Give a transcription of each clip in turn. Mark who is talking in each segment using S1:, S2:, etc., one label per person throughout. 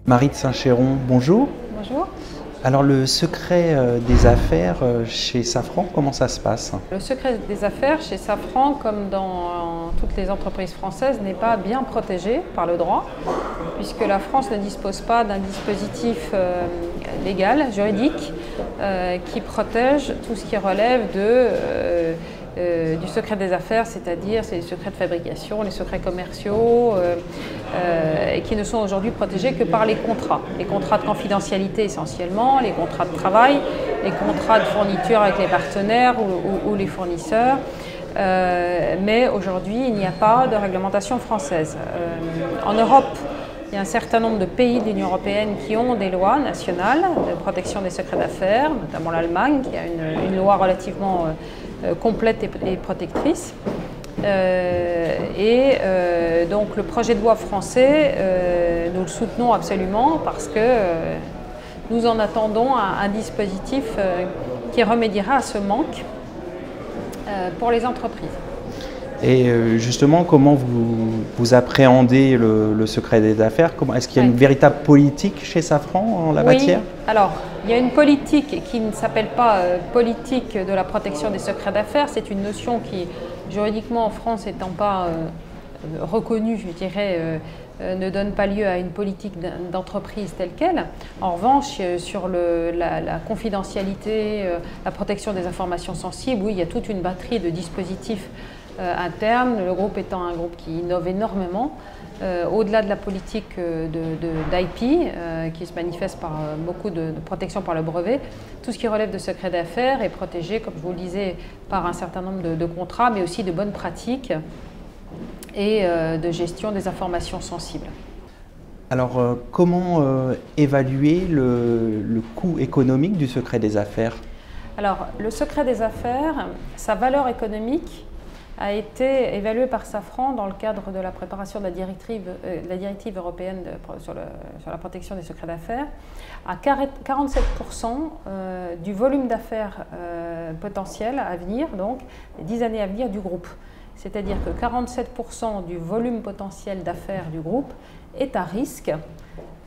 S1: Marie de Saint-Chéron, bonjour.
S2: Bonjour.
S1: Alors le secret des affaires chez Safran, comment ça se passe?
S2: Le secret des affaires chez Safran, comme dans toutes les entreprises françaises, n'est pas bien protégé par le droit, puisque la France ne dispose pas d'un dispositif légal, juridique, qui protège tout ce qui relève du secret des affaires, c'est-à-dire les secrets de fabrication, les secrets commerciaux, et qui ne sont aujourd'hui protégés que par les contrats de confidentialité essentiellement, les contrats de travail, les contrats de fourniture avec les partenaires ou les fournisseurs. Mais aujourd'hui, il n'y a pas de réglementation française. En Europe, il y a un certain nombre de pays de l'Union européenne qui ont des lois nationales de protection des secrets d'affaires, notamment l'Allemagne, qui a une loi relativement complète et protectrice. Donc le projet de loi français, nous le soutenons absolument parce que nous en attendons un dispositif qui remédiera à ce manque pour les entreprises.
S1: Et justement, comment vous appréhendez le secret des affaires? Est-ce qu'il y a une véritable politique chez Safran en la matière?
S2: Alors, il y a une politique qui ne s'appelle pas politique de la protection des secrets d'affaires. C'est une notion qui, juridiquement en France, étant pas reconnue, je dirais, ne donne pas lieu à une politique d'entreprise telle qu'elle. En revanche, sur la confidentialité, la protection des informations sensibles, oui, il y a toute une batterie de dispositifs interne, le groupe étant un groupe qui innove énormément, au-delà de la politique d'IP, qui se manifeste par beaucoup de protection par le brevet, tout ce qui relève de secret d'affaires est protégé, comme je vous le disais, par un certain nombre de contrats, mais aussi de bonnes pratiques et de gestion des informations sensibles.
S1: Alors, comment évaluer le coût économique du secret des affaires? Alors,
S2: le secret des affaires, sa valeur économique a été évalué par Safran dans le cadre de la préparation de la directive européenne sur la protection des secrets d'affaires à 47% du volume d'affaires potentiel à venir, donc les 10 années à venir du groupe. C'est-à-dire que 47% du volume potentiel d'affaires du groupe est à risque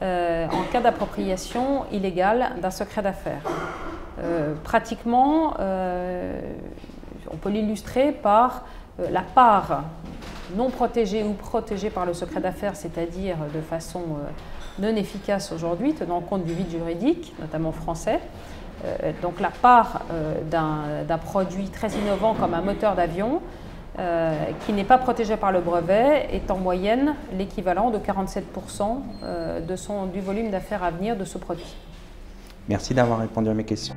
S2: en cas d'appropriation illégale d'un secret d'affaires. Pratiquement, on peut l'illustrer par la part non protégée ou protégée par le secret d'affaires, c'est-à-dire de façon non efficace aujourd'hui, tenant compte du vide juridique, notamment français. Donc la part d'un produit très innovant comme un moteur d'avion, qui n'est pas protégé par le brevet, est en moyenne l'équivalent de 47% du volume d'affaires à venir de ce produit.
S1: Merci d'avoir répondu à mes questions.